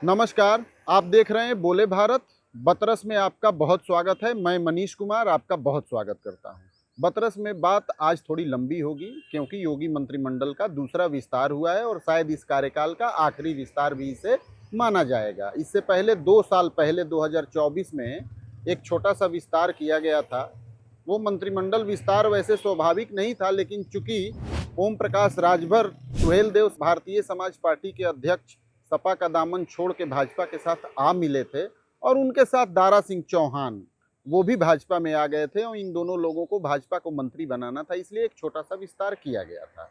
नमस्कार, आप देख रहे हैं बोले भारत। बतरस में आपका बहुत स्वागत है। मैं मनीष कुमार आपका बहुत स्वागत करता हूं। बतरस में बात आज थोड़ी लंबी होगी क्योंकि योगी मंत्रिमंडल का दूसरा विस्तार हुआ है और शायद इस कार्यकाल का आखिरी विस्तार भी इसे माना जाएगा। इससे पहले 2 साल पहले 2024 में एक छोटा सा विस्तार किया गया था। वो मंत्रिमंडल विस्तार वैसे स्वाभाविक नहीं था, लेकिन चूंकि ओम प्रकाश राजभर सुहेलदेव भारतीय समाज पार्टी के अध्यक्ष सपा का दामन छोड़ के भाजपा के साथ आ मिले थे और उनके साथ दारा सिंह चौहान वो भी भाजपा में आ गए थे और इन दोनों लोगों को भाजपा को मंत्री बनाना था, इसलिए एक छोटा सा विस्तार किया गया था।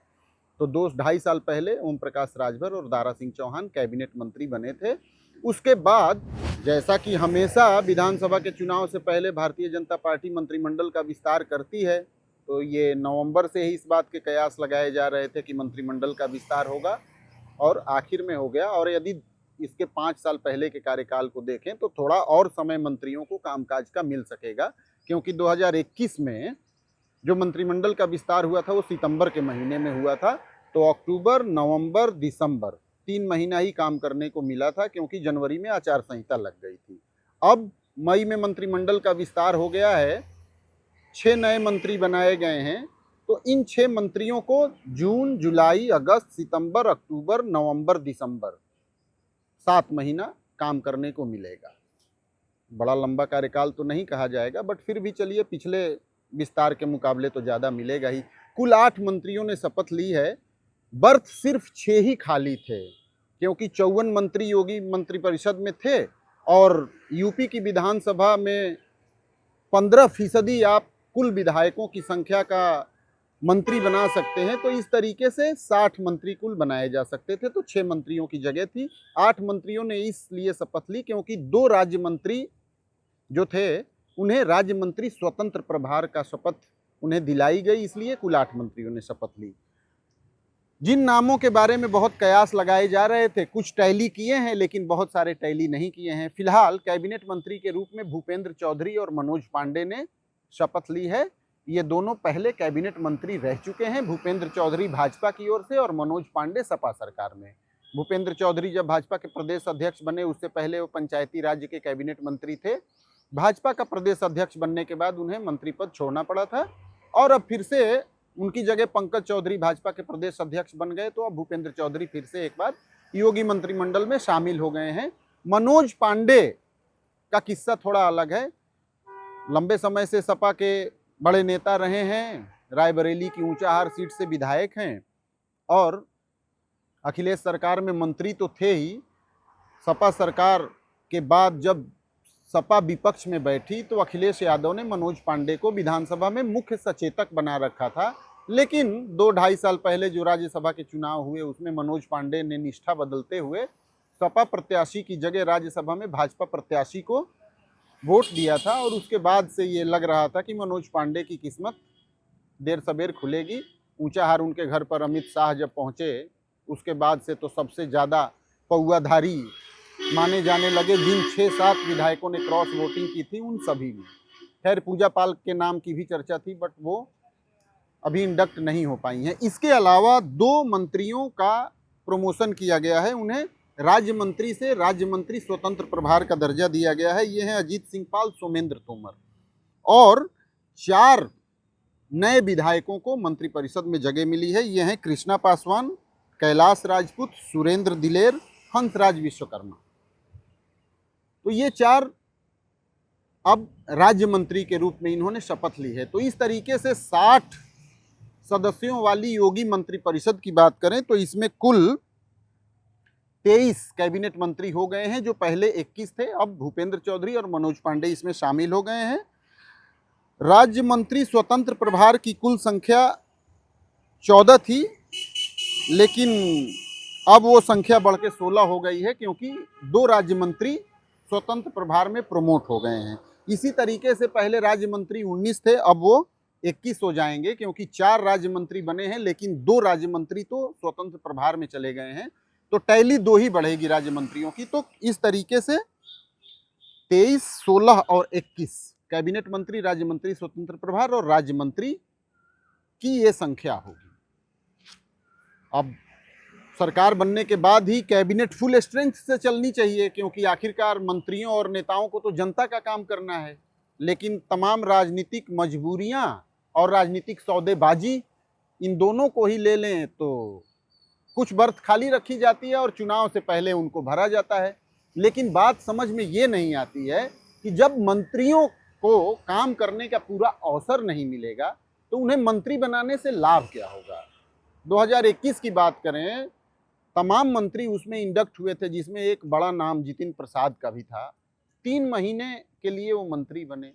तो 2-2.5 साल पहले ओम प्रकाश राजभर और दारा सिंह चौहान कैबिनेट मंत्री बने थे। उसके बाद जैसा कि हमेशा विधानसभा के चुनाव से पहले भारतीय जनता पार्टी मंत्रिमंडल का विस्तार करती है, तो ये नवंबर से ही इस बात के कयास लगाए जा रहे थे कि मंत्रिमंडल का विस्तार होगा और आखिर में हो गया। और यदि इसके 5 साल पहले के कार्यकाल को देखें तो थोड़ा और समय मंत्रियों को कामकाज का मिल सकेगा, क्योंकि 2021 में जो मंत्रिमंडल का विस्तार हुआ था वो सितंबर के महीने में हुआ था। तो अक्टूबर, नवंबर, दिसंबर 3 महीना ही काम करने को मिला था, क्योंकि जनवरी में आचार संहिता लग गई थी। अब मई में मंत्रिमंडल का विस्तार हो गया है, 6 नए मंत्री बनाए गए हैं। तो इन 6 मंत्रियों को जून, जुलाई, अगस्त, सितंबर, अक्टूबर, नवंबर, दिसंबर 7 महीना काम करने को मिलेगा। बड़ा लंबा कार्यकाल तो नहीं कहा जाएगा, बट फिर भी चलिए, पिछले विस्तार के मुकाबले तो ज़्यादा मिलेगा ही। कुल 8 मंत्रियों ने शपथ ली है। बर्थ सिर्फ 6 ही खाली थे, क्योंकि 54 मंत्री योगी मंत्रिपरिषद में थे और यूपी की विधानसभा में 15% आप कुल विधायकों की संख्या का मंत्री बना सकते हैं। तो इस तरीके से 60 मंत्री कुल बनाए जा सकते थे, तो 6 मंत्रियों की जगह थी। 8 मंत्रियों ने इसलिए शपथ ली क्योंकि 2 राज्य मंत्री जो थे उन्हें राज्य मंत्री स्वतंत्र प्रभार का शपथ उन्हें दिलाई गई, इसलिए कुल 8 मंत्रियों ने शपथ ली। जिन नामों के बारे में बहुत कयास लगाए जा रहे थे, कुछ टैली किए हैं लेकिन बहुत सारे टैली नहीं किए हैं। फिलहाल कैबिनेट मंत्री के रूप में भूपेंद्र चौधरी और मनोज पांडे ने शपथ ली है। ये दोनों पहले कैबिनेट मंत्री रह चुके हैं। भूपेंद्र चौधरी भाजपा की ओर से और मनोज पांडे सपा सरकार में। भूपेंद्र चौधरी जब भाजपा के प्रदेश अध्यक्ष बने, उससे पहले वो पंचायती राज्य के कैबिनेट मंत्री थे। भाजपा का प्रदेश अध्यक्ष बनने के बाद उन्हें मंत्री पद छोड़ना पड़ा था और अब फिर से उनकी जगह पंकज चौधरी भाजपा के प्रदेश अध्यक्ष बन गए, तो अब भूपेंद्र चौधरी फिर से एक बार योगी मंत्रिमंडल में शामिल हो गए हैं। मनोज पांडे का किस्सा थोड़ा अलग है। लंबे समय से सपा के बड़े नेता रहे हैं, रायबरेली की ऊंचाहार सीट से विधायक हैं और अखिलेश सरकार में मंत्री तो थे ही। सपा सरकार के बाद जब सपा विपक्ष में बैठी तो अखिलेश यादव ने मनोज पांडे को विधानसभा में मुख्य सचेतक बना रखा था, लेकिन 2-2.5 साल पहले जो राज्यसभा के चुनाव हुए उसमें मनोज पांडे ने निष्ठा बदलते हुए सपा प्रत्याशी की जगह राज्यसभा में भाजपा प्रत्याशी को वोट दिया था और उसके बाद से ये लग रहा था कि मनोज पांडे की किस्मत देर सबेर खुलेगी। ऊंचाहार उनके घर पर अमित शाह जब पहुंचे उसके बाद से तो सबसे ज़्यादा पौआधारी माने जाने लगे। जिन 6-7 विधायकों ने क्रॉस वोटिंग की थी उन सभी में, खैर पूजा पाल के नाम की भी चर्चा थी, बट वो अभी इंडक्ट नहीं हो पाई हैं। इसके अलावा 2 मंत्रियों का प्रमोशन किया गया है, उन्हें राज्य मंत्री से राज्य मंत्री स्वतंत्र प्रभार का दर्जा दिया गया है। ये हैं अजीत सिंह पाल, सोमेंद्र तोमर। और 4 नए विधायकों को मंत्रिपरिषद में जगह मिली है। ये हैं कृष्णा पासवान, कैलाश राजपूत, सुरेंद्र दिलेर, हंसराज विश्वकर्मा। तो ये 4 अब राज्य मंत्री के रूप में इन्होंने शपथ ली है। तो इस तरीके से 60 सदस्यों वाली योगी मंत्रिपरिषद की बात करें तो इसमें कुल 23 कैबिनेट मंत्री हो गए हैं, जो पहले 21 थे। अब भूपेंद्र चौधरी और मनोज पांडे इसमें शामिल हो गए हैं। राज्य मंत्री स्वतंत्र प्रभार की कुल संख्या 14 थी, लेकिन अब वो संख्या बढ़ के 16 हो गई है, क्योंकि 2 राज्य मंत्री स्वतंत्र प्रभार में प्रमोट हो गए हैं। इसी तरीके से पहले राज्य मंत्री 19 थे, अब वो 21 हो जाएंगे, क्योंकि 4 राज्य मंत्री बने हैं लेकिन 2 राज्य मंत्री तो स्वतंत्र प्रभार में चले गए हैं। तो टैली 2 ही बढ़ेगी राज्य मंत्रियों की। तो इस तरीके से 23, 16 और 21 कैबिनेट मंत्री, राज्य मंत्री स्वतंत्र प्रभार और राज्य मंत्री की ये संख्या होगी। अब सरकार बनने के बाद ही कैबिनेट फुल स्ट्रेंथ से चलनी चाहिए, क्योंकि आखिरकार मंत्रियों और नेताओं को तो जनता का काम करना है। लेकिन तमाम राजनीतिक मजबूरियां और राजनीतिक सौदेबाजी, इन दोनों को ही ले लें तो कुछ बर्थ खाली रखी जाती है और चुनाव से पहले उनको भरा जाता है। लेकिन बात समझ में ये नहीं आती है कि जब मंत्रियों को काम करने का पूरा अवसर नहीं मिलेगा तो उन्हें मंत्री बनाने से लाभ क्या होगा। 2021 की बात करें, तमाम मंत्री उसमें इंडक्ट हुए थे, जिसमें एक बड़ा नाम जितिन प्रसाद का भी था। 3 महीने के लिए वो मंत्री बने,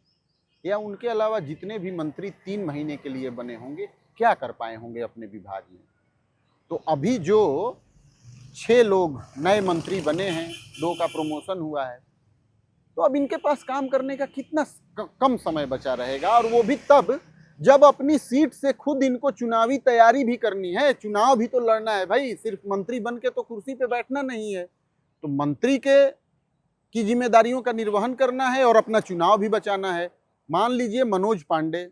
या उनके अलावा जितने भी मंत्री 3 महीने के लिए बने होंगे, क्या कर पाए होंगे अपने विभाग में। तो अभी जो 6 लोग नए मंत्री बने हैं, 2 का प्रमोशन हुआ है, तो अब इनके पास काम करने का कितना कम समय बचा रहेगा, और वो भी तब जब अपनी सीट से खुद इनको चुनावी तैयारी भी करनी है। चुनाव भी तो लड़ना है भाई, सिर्फ मंत्री बन के तो कुर्सी पे बैठना नहीं है। तो मंत्री की जिम्मेदारियों का निर्वहन करना है और अपना चुनाव भी बचाना है। मान लीजिए मनोज पांडे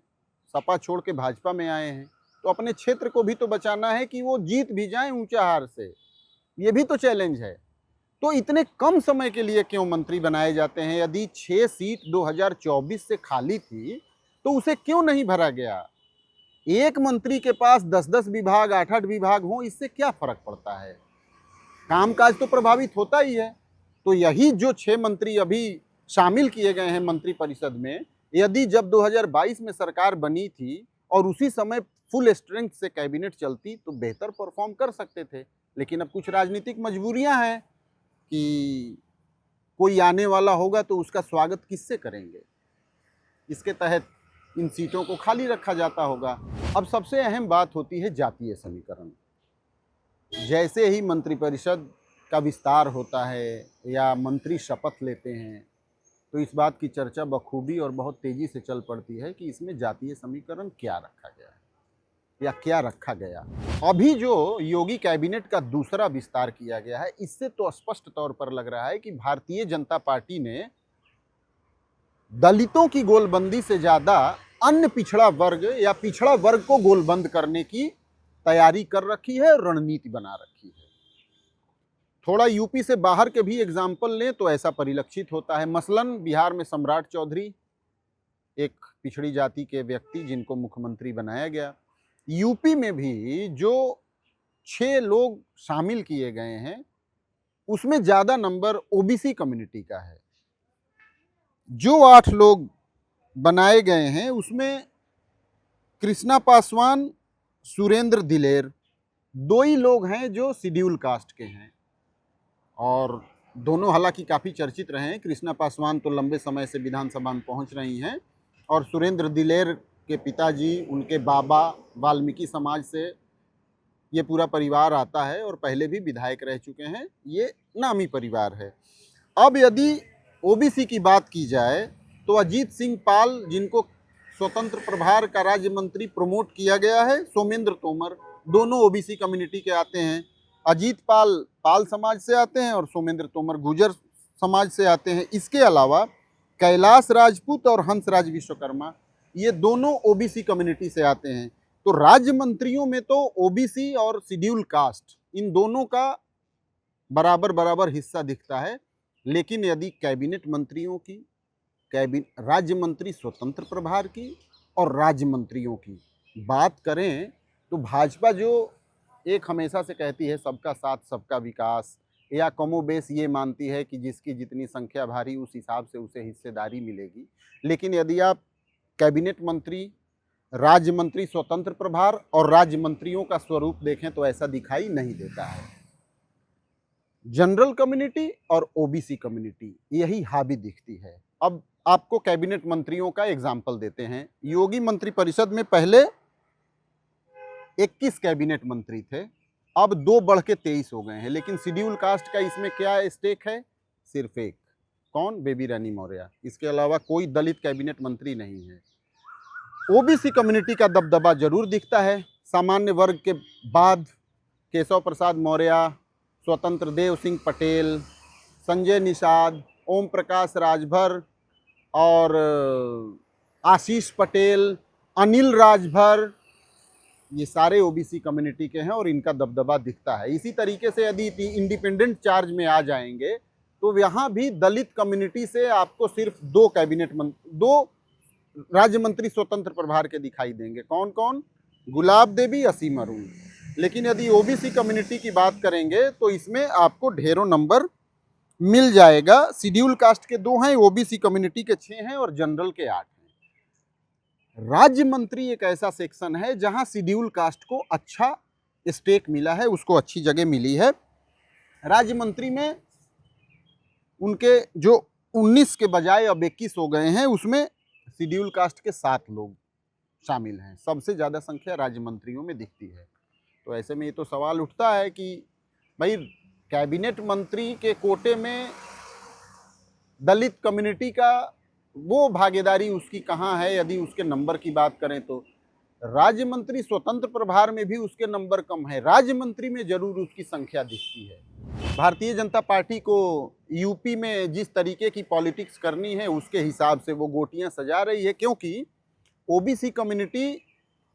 सपा छोड़ के भाजपा में आए हैं, तो अपने क्षेत्र को भी तो बचाना है कि वो जीत भी जाएं ऊंचा हार से, ये भी तो चैलेंज है। तो इतने कम समय के लिए क्यों मंत्री बनाए जाते हैं? यदि 6 सीट 2024 से खाली थी तो उसे क्यों नहीं भरा गया? एक मंत्री के पास 10-10 विभाग, 8-8 विभाग हों, इससे क्या फर्क पड़ता है? कामकाज तो प्रभावित होता ही है। तो यही जो 6 मंत्री अभी शामिल किए गए हैं मंत्री परिषद में, यदि जब 2022 में सरकार बनी थी और उसी समय फुल स्ट्रेंथ से कैबिनेट चलती तो बेहतर परफॉर्म कर सकते थे। लेकिन अब कुछ राजनीतिक मजबूरियां हैं कि कोई आने वाला होगा तो उसका स्वागत किससे करेंगे, इसके तहत इन सीटों को खाली रखा जाता होगा। अब सबसे अहम बात होती है जातीय समीकरण। जैसे ही मंत्रिपरिषद का विस्तार होता है या मंत्री शपथ लेते हैं तो इस बात की चर्चा बखूबी और बहुत तेज़ी से चल पड़ती है कि इसमें जातीय समीकरण क्या रखा गया है या क्या रखा गया। अभी जो योगी कैबिनेट का दूसरा विस्तार किया गया है, इससे तो स्पष्ट तौर पर लग रहा है कि भारतीय जनता पार्टी ने दलितों की गोलबंदी से ज़्यादा अन्य पिछड़ा वर्ग या पिछड़ा वर्ग को गोलबंद करने की तैयारी कर रखी है, रणनीति बना रखी है। थोड़ा यूपी से बाहर के भी एग्जाम्पल लें तो ऐसा परिलक्षित होता है। मसलन बिहार में सम्राट चौधरी, एक पिछड़ी जाति के व्यक्ति जिनको मुख्यमंत्री बनाया गया। यूपी में भी जो 6 लोग शामिल किए गए हैं उसमें ज़्यादा नंबर ओबीसी कम्युनिटी का है। जो 8 लोग बनाए गए हैं उसमें कृष्णा पासवान, सुरेंद्र दिलेर 2 ही लोग हैं जो शेड्यूल कास्ट के हैं, और दोनों हालांकि काफ़ी चर्चित रहे हैं। कृष्णा पासवान तो लंबे समय से विधानसभा में पहुंच रही हैं, और सुरेंद्र दिलेर के पिताजी, उनके बाबा वाल्मीकि समाज से ये पूरा परिवार आता है और पहले भी विधायक रह चुके हैं। ये नामी परिवार है। अब यदि ओबीसी की बात की जाए तो अजीत सिंह पाल, जिनको स्वतंत्र प्रभार का राज्य मंत्री प्रमोट किया गया है, सोमेंद्र तोमर, दोनों ओबीसी कम्युनिटी के आते हैं। अजीत पाल समाज से आते हैं और सोमेंद्र तोमर गुर्जर समाज से आते हैं। इसके अलावा कैलाश राजपूत और हंसराज विश्वकर्मा, ये दोनों ओबीसी कम्युनिटी से आते हैं। तो राज्य मंत्रियों में तो ओबीसी और शेड्यूल कास्ट, इन दोनों का बराबर बराबर हिस्सा दिखता है। लेकिन यदि कैबिनेट मंत्रियों की, राज्य मंत्री स्वतंत्र प्रभार की और राज्य मंत्रियों की बात करें तो भाजपा जो एक हमेशा से कहती है सबका साथ सबका विकास, या कमोबेश ये मानती है कि जिसकी जितनी संख्या भारी उस हिसाब से उसे हिस्सेदारी मिलेगी। लेकिन यदि आप कैबिनेट मंत्री, राज्य मंत्री स्वतंत्र प्रभार और राज्य मंत्रियों का स्वरूप देखें तो ऐसा दिखाई नहीं देता है। जनरल कम्युनिटी और ओबीसी कम्युनिटी यही हावी दिखती है। अब आपको कैबिनेट मंत्रियों का एग्जाम्पल देते हैं। योगी मंत्रिपरिषद में पहले 21 कैबिनेट मंत्री थे, अब 2 बढ़ के 23 हो गए हैं। लेकिन शेड्यूल कास्ट का इसमें क्या स्टेक है? सिर्फ एक, कौन? बेबी रानी मौर्य। इसके अलावा कोई दलित कैबिनेट मंत्री नहीं है। ओबीसी कम्युनिटी का दबदबा जरूर दिखता है। सामान्य वर्ग के बाद केशव प्रसाद मौर्य, स्वतंत्र देव सिंह पटेल, संजय निषाद, ओम प्रकाश राजभर और आशीष पटेल, अनिल राजभर, ये सारे ओबीसी कम्युनिटी के हैं और इनका दबदबा दिखता है। इसी तरीके से यदि इंडिपेंडेंट चार्ज में आ जाएंगे तो यहाँ भी दलित कम्युनिटी से आपको सिर्फ दो राज्य मंत्री स्वतंत्र प्रभार के दिखाई देंगे। कौन कौन? गुलाब देवी, असीम अरुण। लेकिन यदि ओबीसी कम्युनिटी की बात करेंगे तो इसमें आपको ढेरों नंबर मिल जाएगा। शेड्यूल कास्ट के 2 हैं, ओबीसी कम्युनिटी के 6 हैं और जनरल के 8 हैं। राज्य मंत्री एक ऐसा सेक्शन है जहां शेड्यूल कास्ट को अच्छा स्टेक मिला है, उसको अच्छी जगह मिली है। राज्य मंत्री में उनके जो 19 के बजाय अब 21 हो गए हैं, उसमें शेड्यूल कास्ट के 7 लोग शामिल हैं। सबसे ज़्यादा संख्या राज्य मंत्रियों में दिखती है। तो ऐसे में ये तो सवाल उठता है कि भाई कैबिनेट मंत्री के कोटे में दलित कम्युनिटी का वो भागीदारी उसकी कहाँ है। यदि उसके नंबर की बात करें तो राज्य मंत्री स्वतंत्र प्रभार में भी उसके नंबर कम है, राज्य मंत्री में जरूर उसकी संख्या दिखती है। भारतीय जनता पार्टी को यूपी में जिस तरीके की पॉलिटिक्स करनी है उसके हिसाब से वो गोटियां सजा रही है, क्योंकि ओबीसी कम्युनिटी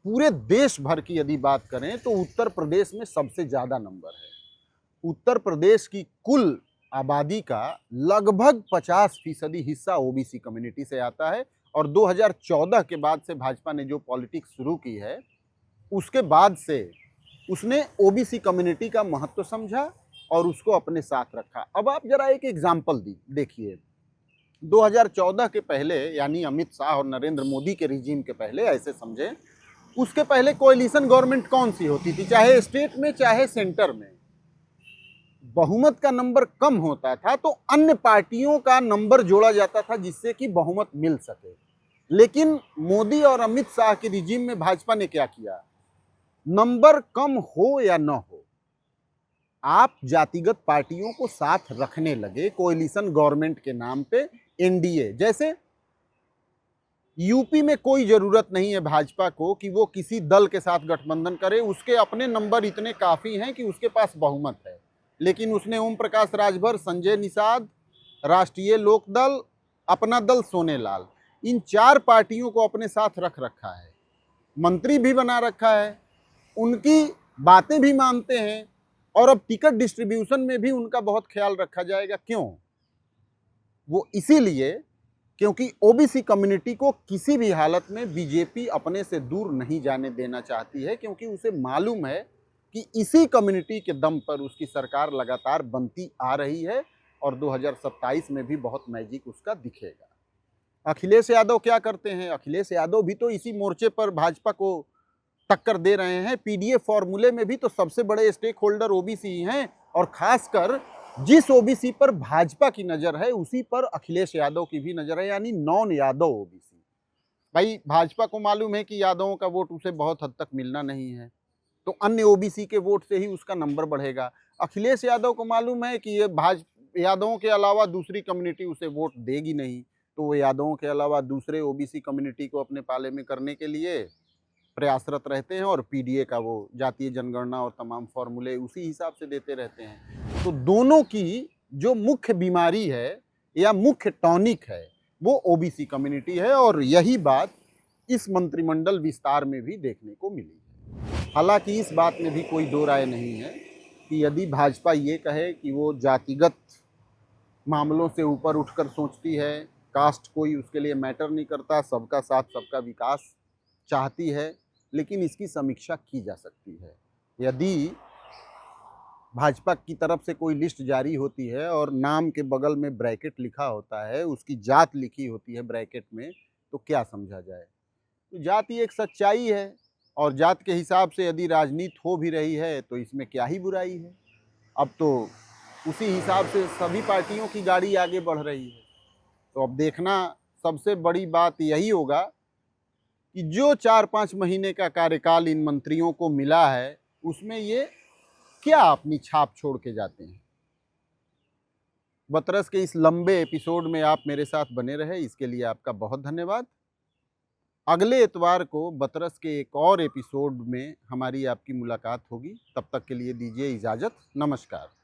पूरे देश भर की यदि बात करें तो उत्तर प्रदेश में सबसे ज़्यादा नंबर है। उत्तर प्रदेश की कुल आबादी का लगभग 50% हिस्सा ओबीसी कम्युनिटी से आता है। और 2014 के बाद से भाजपा ने जो पॉलिटिक्स शुरू की है उसके बाद से उसने ओबीसी कम्युनिटी का महत्व समझा और उसको अपने साथ रखा। अब आप जरा एक एग्जाम्पल देखिए, 2014 के पहले यानी अमित शाह और नरेंद्र मोदी के रिजीम के पहले ऐसे समझें, उसके पहले कोएलिशन गवर्नमेंट कौन सी होती थी, चाहे स्टेट में चाहे सेंटर में बहुमत का नंबर कम होता था तो अन्य पार्टियों का नंबर जोड़ा जाता था जिससे कि बहुमत मिल सके। लेकिन मोदी और अमित शाह के रिजीम में भाजपा ने क्या किया, नंबर कम हो या न हो आप जातिगत पार्टियों को साथ रखने लगे कोएलिशन गवर्नमेंट के नाम पे। एनडीए जैसे यूपी में कोई जरूरत नहीं है भाजपा को कि वो किसी दल के साथ गठबंधन करे, उसके अपने नंबर इतने काफी हैं कि उसके पास बहुमत है। लेकिन उसने ओम प्रकाश राजभर, संजय निषाद, राष्ट्रीय लोकदल, अपना दल सोनेलाल, इन 4 पार्टियों को अपने साथ रख रखा है, मंत्री भी बना रखा है, उनकी बातें भी मानते हैं और अब टिकट डिस्ट्रीब्यूशन में भी उनका बहुत ख्याल रखा जाएगा। क्यों? वो इसीलिए क्योंकि ओबीसी कम्युनिटी को किसी भी हालत में बीजेपी अपने से दूर नहीं जाने देना चाहती है, क्योंकि उसे मालूम है कि इसी कम्युनिटी के दम पर उसकी सरकार लगातार बनती आ रही है और 2027 में भी बहुत मैजिक उसका दिखेगा। अखिलेश यादव क्या करते हैं? अखिलेश यादव भी तो इसी मोर्चे पर भाजपा को टक्कर दे रहे हैं। पीडीए फॉर्मूले में भी तो सबसे बड़े स्टेक होल्डर ओबीसी ही हैं और खासकर जिस ओबीसी पर भाजपा की नज़र है उसी पर अखिलेश यादव की भी नज़र है, यानी नॉन यादव ओबीसी। भाई भाजपा को मालूम है कि यादवों का वोट उसे बहुत हद तक मिलना नहीं है, तो अन्य ओबीसी के वोट से ही उसका नंबर बढ़ेगा। अखिलेश यादव को मालूम है कि ये यादवों के अलावा दूसरी कम्युनिटी उसे वोट देगी नहीं, तो वो यादवों के अलावा दूसरे ओबीसी कम्युनिटी को अपने पाले में करने के लिए प्रयासरत रहते हैं और पीडीए का वो जातीय जनगणना और तमाम फॉर्मूले उसी हिसाब से देते रहते हैं। तो दोनों की जो मुख्य बीमारी है या मुख्य टॉनिक है वो ओबीसी कम्युनिटी है और यही बात इस मंत्रिमंडल विस्तार में भी देखने को मिली। हालांकि इस बात में भी कोई दो राय नहीं है कि यदि भाजपा ये कहे कि वो जातिगत मामलों से ऊपर उठकर सोचती है, कास्ट कोई उसके लिए मैटर नहीं करता, सबका साथ सबका विकास चाहती है, लेकिन इसकी समीक्षा की जा सकती है। यदि भाजपा की तरफ से कोई लिस्ट जारी होती है और नाम के बगल में ब्रैकेट लिखा होता है, उसकी जात लिखी होती है ब्रैकेट में, तो क्या समझा जाए? तो जात ही एक सच्चाई है और जात के हिसाब से यदि राजनीति हो भी रही है तो इसमें क्या ही बुराई है। अब तो उसी हिसाब से सभी पार्टियों की गाड़ी आगे बढ़ रही है। तो अब देखना सबसे बड़ी बात यही होगा कि जो 4-5 महीने का कार्यकाल इन मंत्रियों को मिला है उसमें ये क्या अपनी छाप छोड़ के जाते हैं। बतरस के इस लंबे एपिसोड में आप मेरे साथ बने रहे, इसके लिए आपका बहुत धन्यवाद। अगले इतवार को बतरस के एक और एपिसोड में हमारी आपकी मुलाकात होगी। तब तक के लिए दीजिए इजाज़त। नमस्कार।